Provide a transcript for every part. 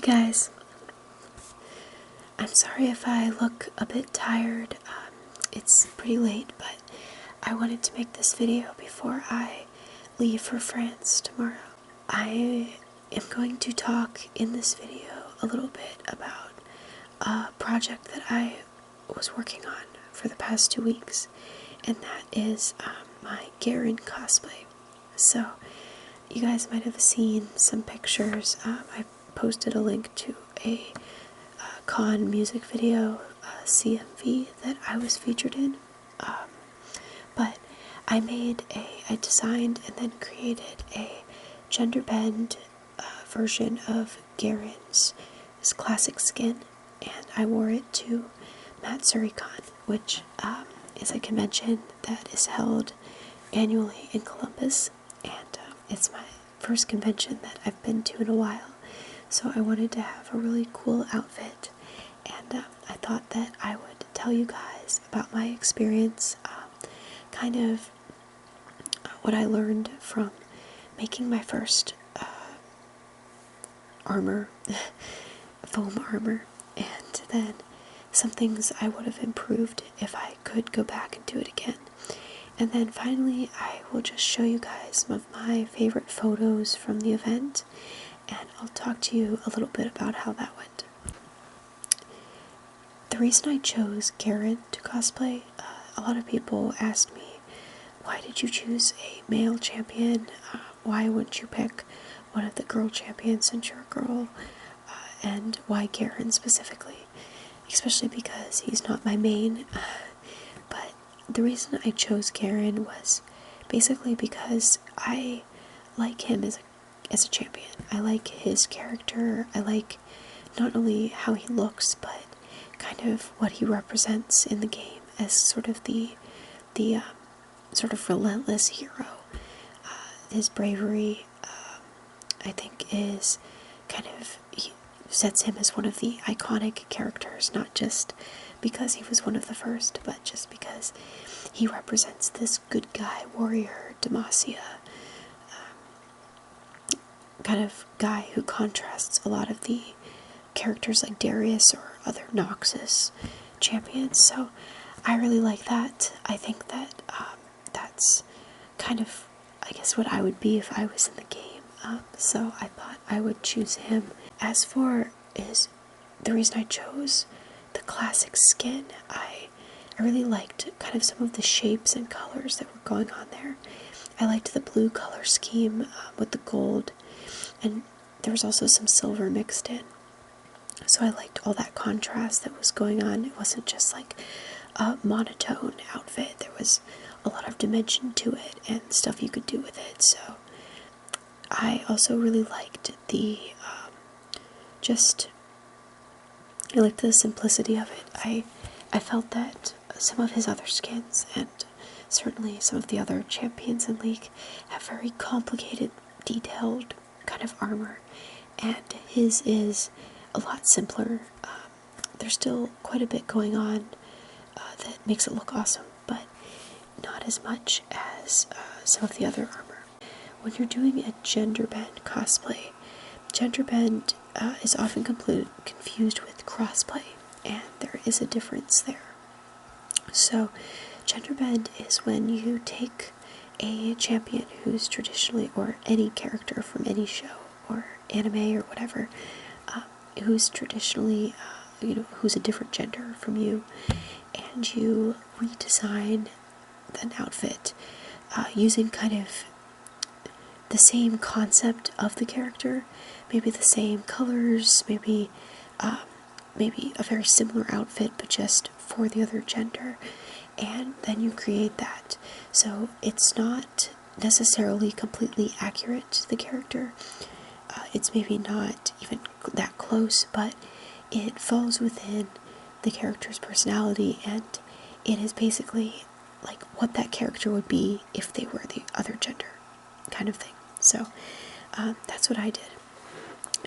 Hey guys, I'm sorry if I look a bit tired. It's pretty late, but I wanted to make this video before I leave for France tomorrow. I am going to talk in this video a little bit about a project that I was working on for the past 2 weeks, and that is my Garen cosplay. So, you guys might have seen some pictures. I posted a link to a con music video, CMV, that I was featured in. But I designed and then created a genderbend version of Garen's classic skin, and I wore it to Matsuricon, which is a convention that is held annually in Columbus, and it's my first convention that I've been to in a while, so I wanted to have a really cool outfit, and I thought that I would tell you guys about my experience, kind of what I learned from making my first armor, foam armor, and then some things I would have improved if I could go back and do it again. And then finally, I will just show you guys some of my favorite photos from the event, and I'll talk to you a little bit about how that went. The reason I chose Garen to cosplay, a lot of people asked me, why did you choose a male champion? Why wouldn't you pick one of the girl champions since you're a girl? And why Garen specifically? Especially because he's not my main. But the reason I chose Garen was basically because I like him as a champion. I like his character. I like not only how he looks, but kind of what he represents in the game as sort of the sort of relentless hero. His bravery, I think, is kind of, he sets him as one of the iconic characters, not just because he was one of the first, but just because he represents this good guy, warrior, Demacia, kind of guy who contrasts a lot of the characters like Darius or other Noxus champions. So I really like that. I think that that's kind of, I guess, what I would be if I was in the game. So I thought I would choose him. As for the reason I chose the classic skin, I really liked kind of some of the shapes and colors that were going on there. I liked the blue color scheme with the gold, and there was also some silver mixed in. So I liked all that contrast that was going on. It wasn't just like a monotone outfit. There was a lot of dimension to it and stuff you could do with it. So I also really liked I liked the simplicity of it. I felt that some of his other skins, and certainly some of the other champions in League, have very complicated, detailed kind of armor, and his is a lot simpler. There's still quite a bit going on that makes it look awesome, but not as much as some of the other armor. When you're doing a genderbend cosplay, genderbend is often confused with crossplay, and there is a difference there. So, genderbend is when you take a champion who's traditionally, or any character from any show or anime or whatever, who's traditionally, who's a different gender from you, and you redesign an outfit using kind of the same concept of the character, maybe the same colors, maybe a very similar outfit, but just for the other gender, and then you create that. So it's not necessarily completely accurate to the character. It's maybe not even that close, but it falls within the character's personality, and it is basically like what that character would be if they were the other gender, kind of thing. So that's what I did.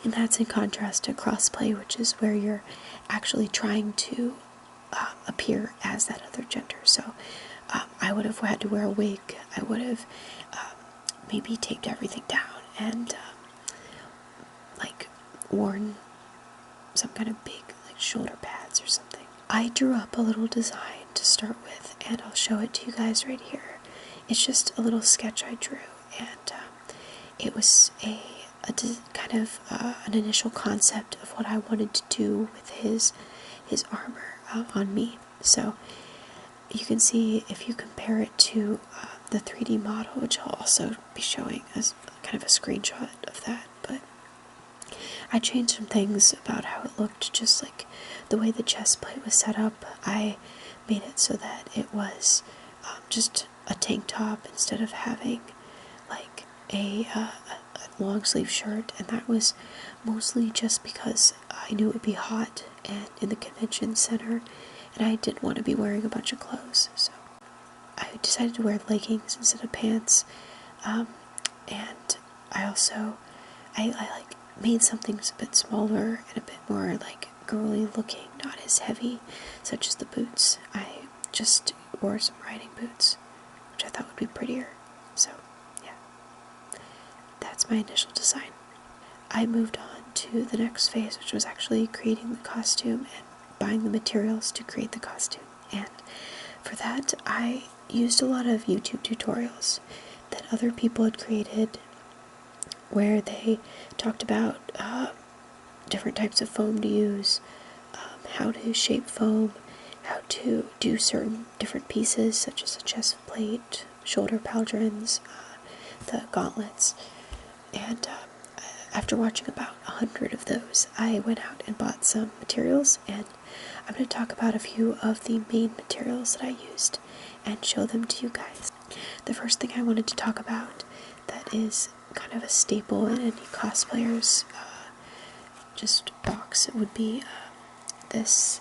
And that's in contrast to crossplay, which is where you're actually trying to appear as that other gender. So I would have had to wear a wig. I would have maybe taped everything down and like worn some kind of big like shoulder pads or something. I drew up a little design to start with, and I'll show it to you guys right here. It's just a little sketch I drew, and it was kind of an initial concept of what I wanted to do with his armor on me. So you can see, if you compare it to the 3D model, which I'll also be showing as kind of a screenshot of that, but I changed some things about how it looked, just like the way the chest plate was set up. I made it so that it was just a tank top instead of having like a long sleeve shirt, and that was mostly just because I knew it would be hot and in the convention center, and I didn't want to be wearing a bunch of clothes, so I decided to wear leggings instead of pants. And I also I like made some things a bit smaller and a bit more like girly looking, not as heavy, such as the boots. I just wore some riding boots, which I thought would be prettier. So yeah, that's my initial design. I moved on to the next phase, which was actually creating the costume and buying the materials to create the costume. And for that, I used a lot of YouTube tutorials that other people had created, where they talked about different types of foam to use, how to shape foam, how to do certain different pieces, such as the chest plate, shoulder pauldrons, the gauntlets. And after watching about 100 of those, I went out and bought some materials, and I'm going to talk about a few of the main materials that I used and show them to you guys. The first thing I wanted to talk about that is kind of a staple in any cosplayer's just box would be this,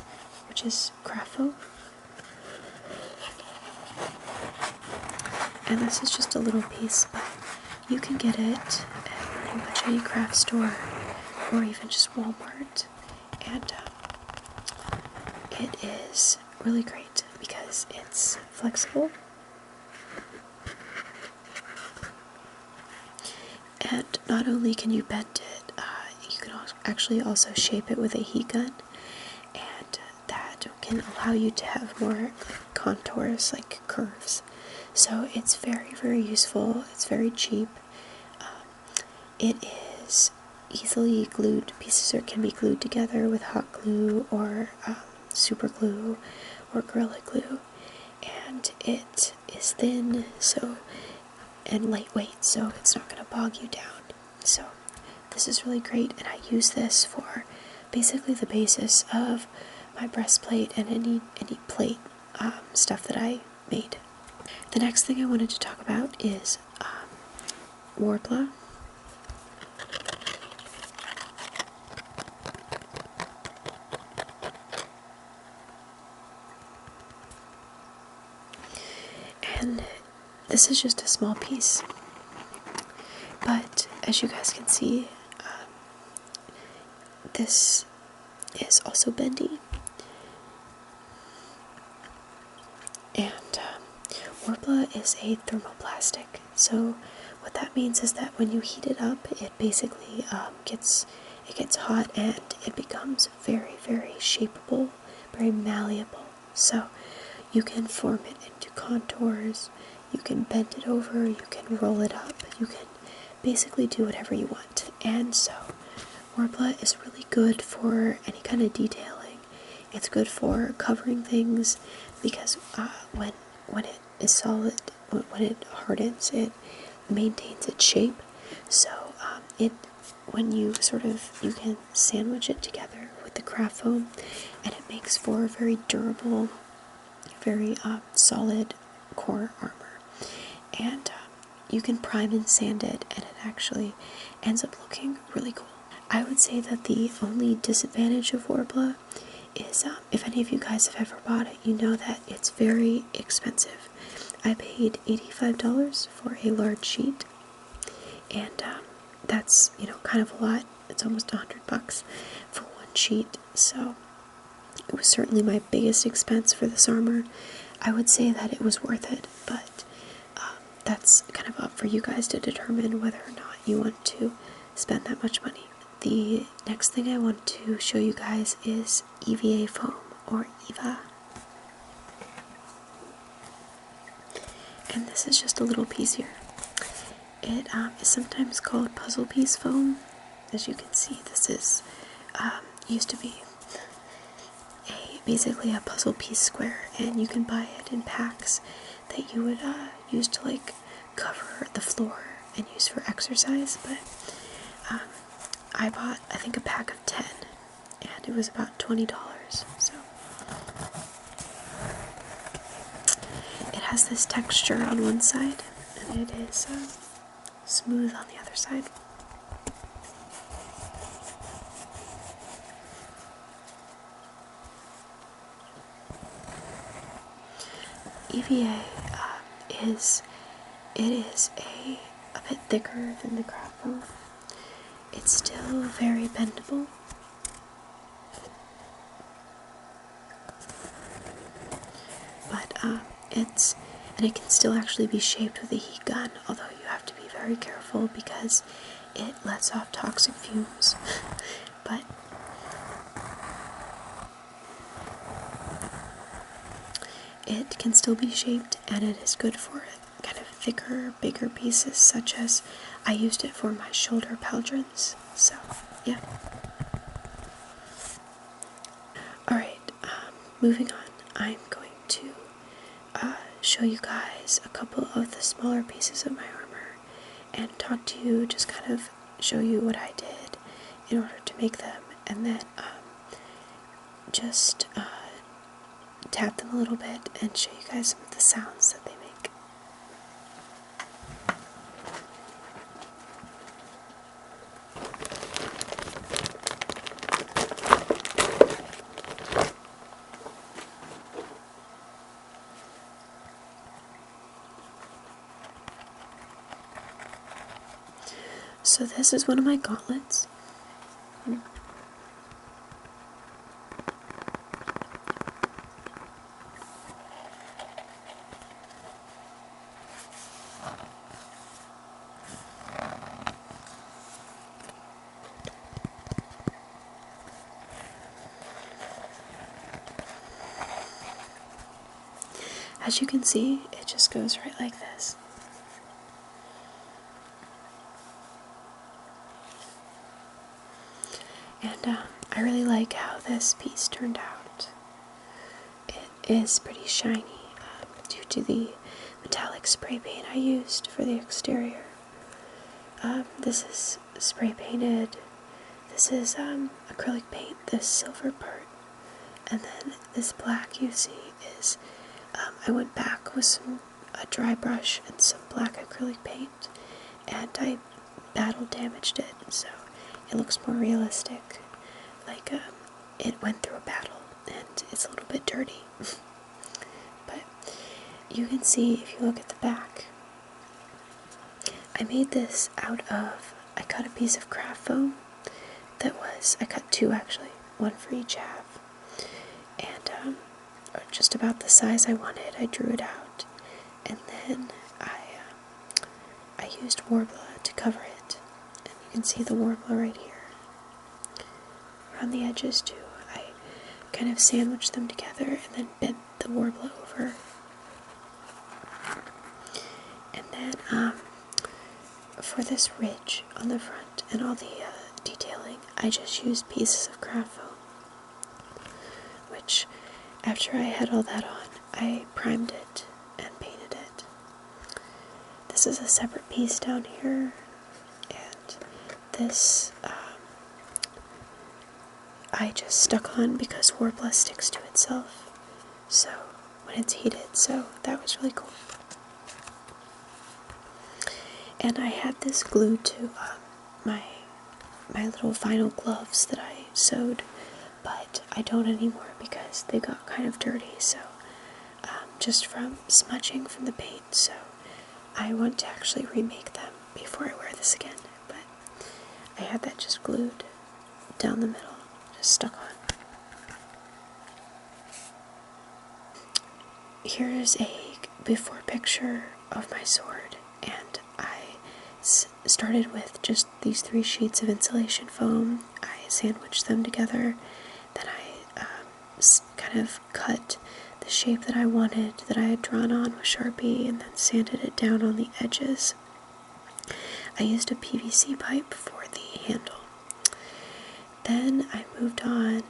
which is craft foam. And this is just a little piece, but you can get it at pretty much any craft store or even just Walmart. And it is really great because it's flexible, and not only can you bend it, you can actually also shape it with a heat gun, and that can allow you to have more like contours, like curves. So it's very, very useful. It's very cheap. It is easily glued. Pieces can be glued together with hot glue or super glue or Gorilla Glue, and it is thin and lightweight, so it's not going to bog you down. So this is really great, and I use this for basically the basis of my breastplate and any plate stuff that I made. The next thing I wanted to talk about is Warbler. And this is just a small piece, but as you guys can see, this is also bendy, and Warbler is a thermoplastic. So what that means is that when you heat it up, it basically gets hot and it becomes very, very shapeable, very malleable. So you can form it into contours, you can bend it over, you can roll it up, you can basically do whatever you want. And so Warbler is really good for any kind of detailing. It's good for covering things because when it is solid, when it hardens, it maintains its shape. So when you can sandwich it together with the craft foam, and it makes for a very durable, very solid core armor. And you can prime and sand it, and it actually ends up looking really cool. I would say that the only disadvantage of Warbler is, if any of you guys have ever bought it, you know that it's very expensive. I paid $85 for a large sheet, and that's, kind of a lot. It's almost $100 for one sheet, so it was certainly my biggest expense for this armor. I would say that it was worth it, but that's kind of up for you guys to determine whether or not you want to spend that much money. the next thing I want to show you guys is EVA foam, or EVA. And this is just a little piece here. It is sometimes called puzzle piece foam. As you can see, this is used to be basically a puzzle piece square, and you can buy it in packs that you would use to like cover the floor and use for exercise. But I bought, I think, a pack of 10, and it was about $20. So it has this texture on one side, and it is smooth on the other side. EVA is a bit thicker than the craft foam. It's still very bendable, but it can still actually be shaped with a heat gun, although you have to be very careful because it lets off toxic fumes. But it can still be shaped, and it is good for kind of thicker, bigger pieces, such as I used it for my shoulder pauldrons. So, yeah. Alright, moving on, I'm going to show you guys a couple of the smaller pieces of my armor and talk to you, just kind of show you what I did in order to make them, and then just tap them a little bit and show you guys some of the sounds that they make. So this is one of my gauntlets. As you can see, it just goes right like this. And I really like how this piece turned out. It is pretty shiny due to the metallic spray paint I used for the exterior. This is spray painted. This is acrylic paint, this silver part. And then this black you see is, I went back with a dry brush and some black acrylic paint, and I battle damaged it, so it looks more realistic, like it went through a battle, and it's a little bit dirty. But you can see, if you look at the back, I made this out of, I cut a piece of craft foam I cut two actually, one for each half, and just about the size I wanted. I drew it out, and then I used Warbler to cover it, and you can see the Warbler right here. Around the edges too, I kind of sandwiched them together and then bent the Warbler over. And then for this ridge on the front and all the detailing, I just used pieces of craft foam, which after I had all that on, I primed it and painted it. This is a separate piece down here, and this I just stuck on because Warbler sticks to itself, so when it's heated, so that was really cool. And I had this glued to my little vinyl gloves that I sewed, but I don't anymore because they got kind of dirty, so just from smudging from the paint, so I want to actually remake them before I wear this again. But I had that just glued down the middle, just stuck on. Here's a before picture of my sword, and I started with just these 3 sheets of insulation foam. I sandwiched them together, then I kind of cut the shape that I wanted, that I had drawn on with Sharpie, and then sanded it down on the edges. I used a PVC pipe for the handle. Then I moved on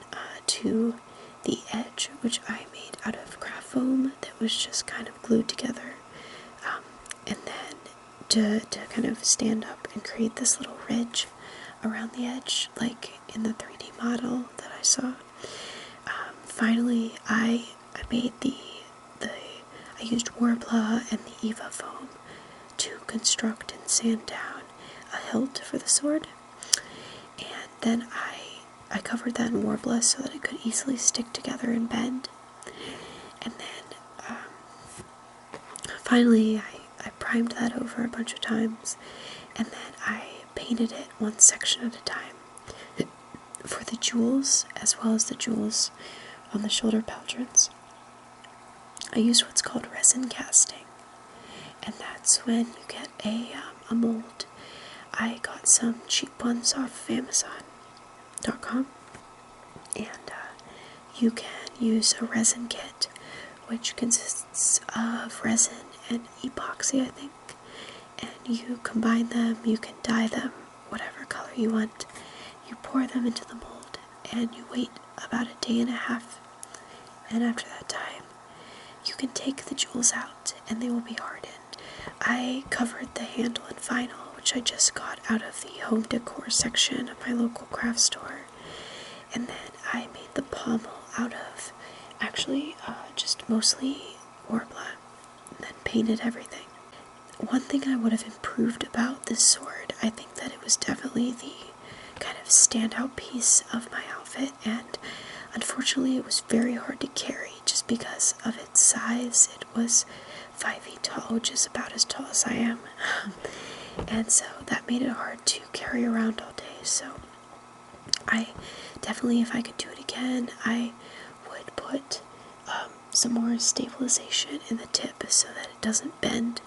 to the edge, which I made out of craft foam that was just kind of glued together. And then to kind of stand up and create this little ridge around the edge, like in the 3D model that I saw. Finally, I made I used Worbla and the Eva foam to construct and sand down a hilt for the sword. And then I covered that in Worbla so that it could easily stick together and bend. And then finally I primed that over a bunch of times, and then I painted it one section at a time. For the jewels, as well as the jewels on the shoulder pauldrons, I used what's called resin casting, and that's when you get a mold. I got some cheap ones off of Amazon.com, and you can use a resin kit, which consists of resin and epoxy, I think, and you combine them, you can dye them whatever color you want, you pour them into the mold, and you wait about a day and a half, and after that time, you can take the jewels out, and they will be hardened. I covered the handle in vinyl, which I just got out of the home decor section of my local craft store, and then I made the pommel out of, actually, just mostly Worbla, and then painted everything. One thing I would have improved about this sword, I think that it was definitely the kind of standout piece of my outfit, and unfortunately it was very hard to carry just because of its size. It was 5 feet tall, which is about as tall as I am, and so that made it hard to carry around all day. So I definitely, if I could do it again, I would put some more stabilization in the tip so that it doesn't bend.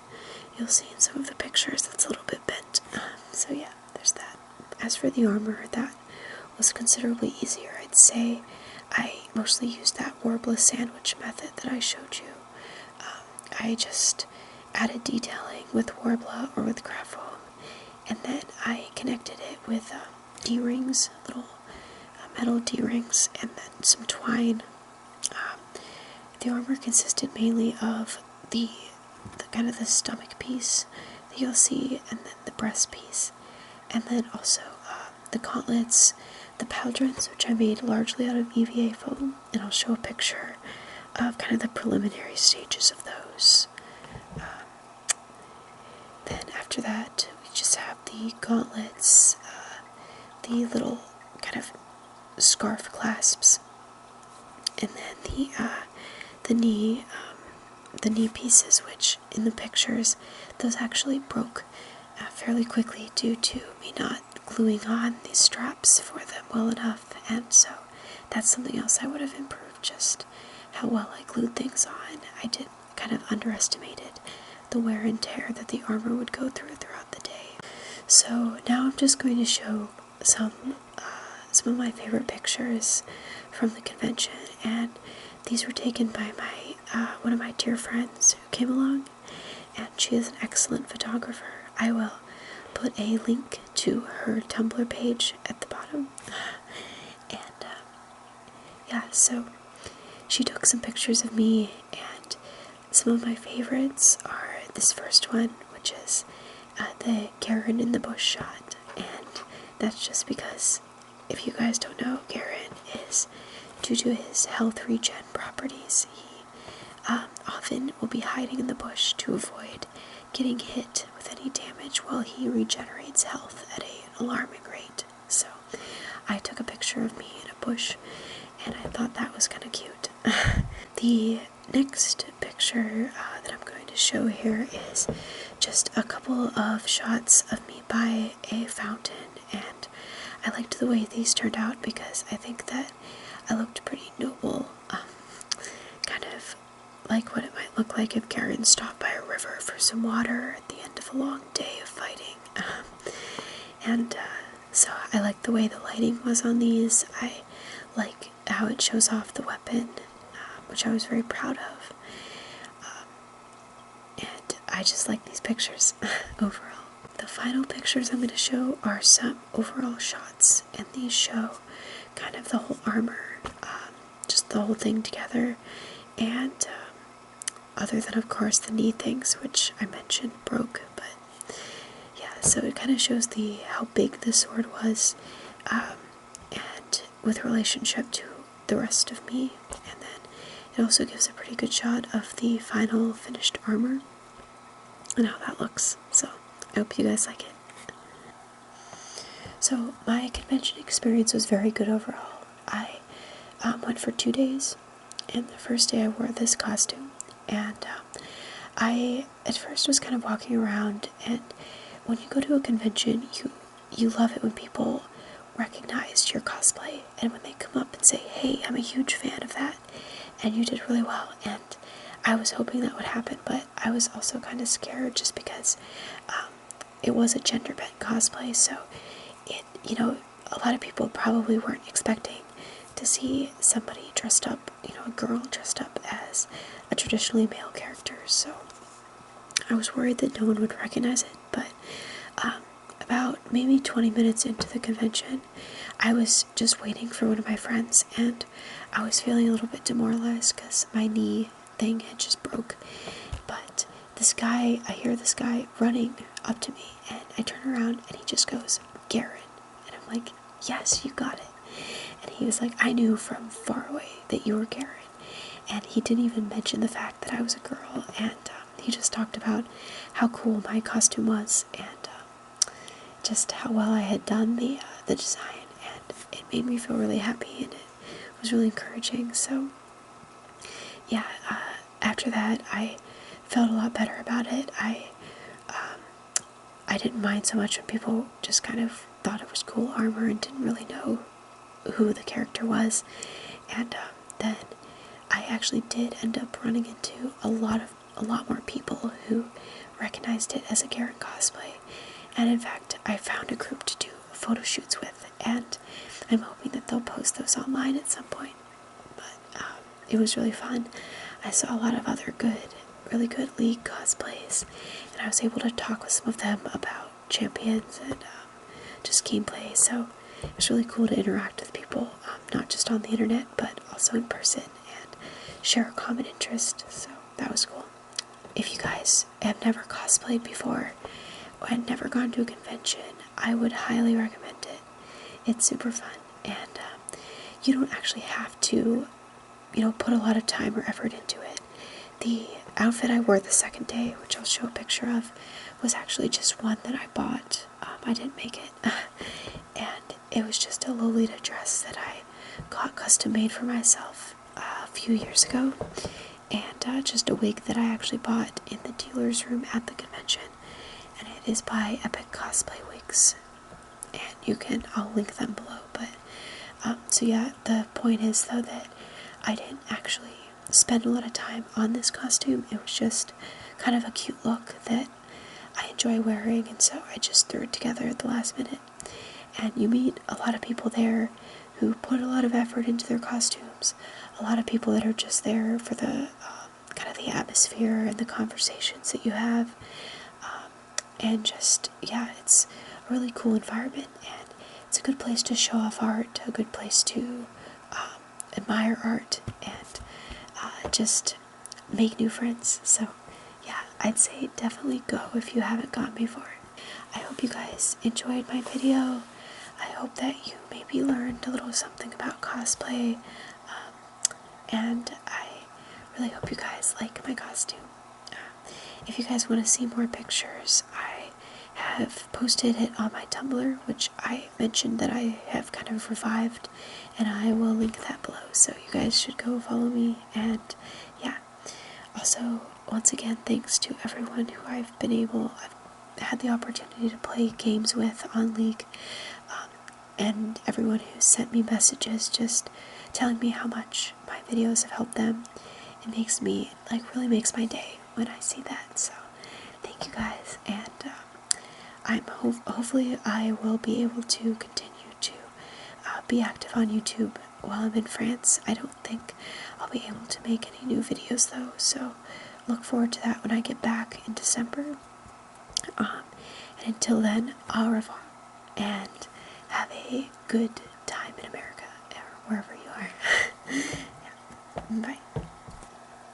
You'll see in some of the pictures it's a little bit bent. So yeah, there's that. As for the armor, that was considerably easier. I'd say I mostly used that Worbla sandwich method that I showed you. I just added detailing with Worbla or with craft foam, and then I connected it with D-rings, little metal D-rings, and then some twine. The armor consisted mainly of the kind of the stomach piece that you'll see, and then the breast piece, and then also the gauntlets, the pauldrons, which I made largely out of EVA foam, and I'll show a picture of kind of the preliminary stages of those. Then after that, we just have the gauntlets, the little kind of scarf clasps, and then the knee pieces, which in the pictures, those actually broke fairly quickly due to me not gluing on these straps for them well enough, and so that's something else I would have improved, just how well I glued things on. I did kind of underestimated the wear and tear that the armor would go through throughout the day. So now I'm just going to show some of my favorite pictures from the convention, and these were taken by one of my dear friends who came along, and she is an excellent photographer. I will put a link to her Tumblr page at the bottom, and yeah, so she took some pictures of me, and some of my favorites are this first one, which is the Garen in the bush shot, and that's just because, if you guys don't know, Garen is, due to his health regen properties, he often will be hiding in the bush to avoid getting hit with any damage while he regenerates health at an alarming rate. So I took a picture of me in a bush, and I thought that was kind of cute. The next picture that I'm going to show here is just a couple of shots of me by a fountain, and I liked the way these turned out because I think that I looked pretty noble, kind of like what it might look like if Garen stopped by a river for some water at the end of a long day of fighting. And so I like the way the lighting was on these. I like how it shows off the weapon, which I was very proud of. And I just like these pictures overall. The final pictures I'm going to show are some overall shots, and these show kind of the whole armor, just the whole thing together, and other than of course the knee things, which I mentioned broke, but yeah, so it kind of shows how big the sword was, and with relationship to the rest of me, and then it also gives a pretty good shot of the final finished armor and how that looks. So I hope you guys like it. So my convention experience was very good overall. I went for 2 days, and the first day I wore this costume, and I at first was kind of walking around, and when you go to a convention, you love it when people recognize your cosplay, and when they come up and say, hey, I'm a huge fan of that, and you did really well. And I was hoping that would happen, but I was also kind of scared just because it was a genderbend cosplay, so a lot of people probably weren't expecting to see somebody dressed up, a girl dressed up as a traditionally male character, so I was worried that no one would recognize it. But about maybe 20 minutes into the convention, I was just waiting for one of my friends, and I was feeling a little bit demoralized because my knee thing had just broke. But I hear this guy running up to me, and I turn around and he just goes, Garen. And I'm like, yes, you got it. And he was like, I knew from far away that you were Garen. And he didn't even mention the fact that I was a girl, and he just talked about how cool my costume was, and just how well I had done the design, and it made me feel really happy, and it was really encouraging. So yeah, after that I felt a lot better about it. I didn't mind so much when people just kind of thought it was cool armor and didn't really know who the character was. And then I actually did end up running into a lot more people who recognized it as a Garen cosplay. And in fact, I found a group to do photo shoots with, and I'm hoping that they'll post those online at some point. But it was really fun. I saw a lot of other really good League cosplays, and I was able to talk with some of them about champions and just gameplay. So it was really cool to interact with people, not just on the internet, but also in person, and share a common interest. So that was cool. If you guys have never cosplayed before, or had never gone to a convention, I would highly recommend it. It's super fun, and you don't actually have to, put a lot of time or effort into it. The outfit I wore the second day, which I'll show a picture of, was actually just one that I bought. I didn't make it. And it was just a Lolita dress that I got custom made for myself a few years ago. And just a wig that I actually bought in the dealer's room at the convention. And it is by Epic Cosplay Wigs. And I'll link them below. But, so yeah, the point is though that I didn't actually spend a lot of time on this costume. It was just kind of a cute look that I enjoy wearing, and so I just threw it together at the last minute. And you meet a lot of people there who put a lot of effort into their costumes, a lot of people that are just there for the kind of the atmosphere and the conversations that you have, and just, yeah, it's a really cool environment, and it's a good place to show off art, a good place to admire art, and just make new friends. So yeah, I'd say definitely go if you haven't gone before. I hope you guys enjoyed my video. I hope that you maybe learned a little something about cosplay, and I really hope you guys like my costume. If you guys want to see more pictures, I have posted it on my Tumblr, which I mentioned that I have kind of revived, and I will link that below, so you guys should go follow me. And yeah, also, once again, thanks to everyone who I've had the opportunity to play games with on League, and everyone who sent me messages just telling me how much my videos have helped them. It makes me, really makes my day when I see that. So thank you guys, and hopefully I will be able to continue to be active on YouTube while I'm in France. I don't think I'll be able to make any new videos though, so look forward to that when I get back in December. And until then, au revoir, and have a good time in America, or wherever you are. Yeah. Bye.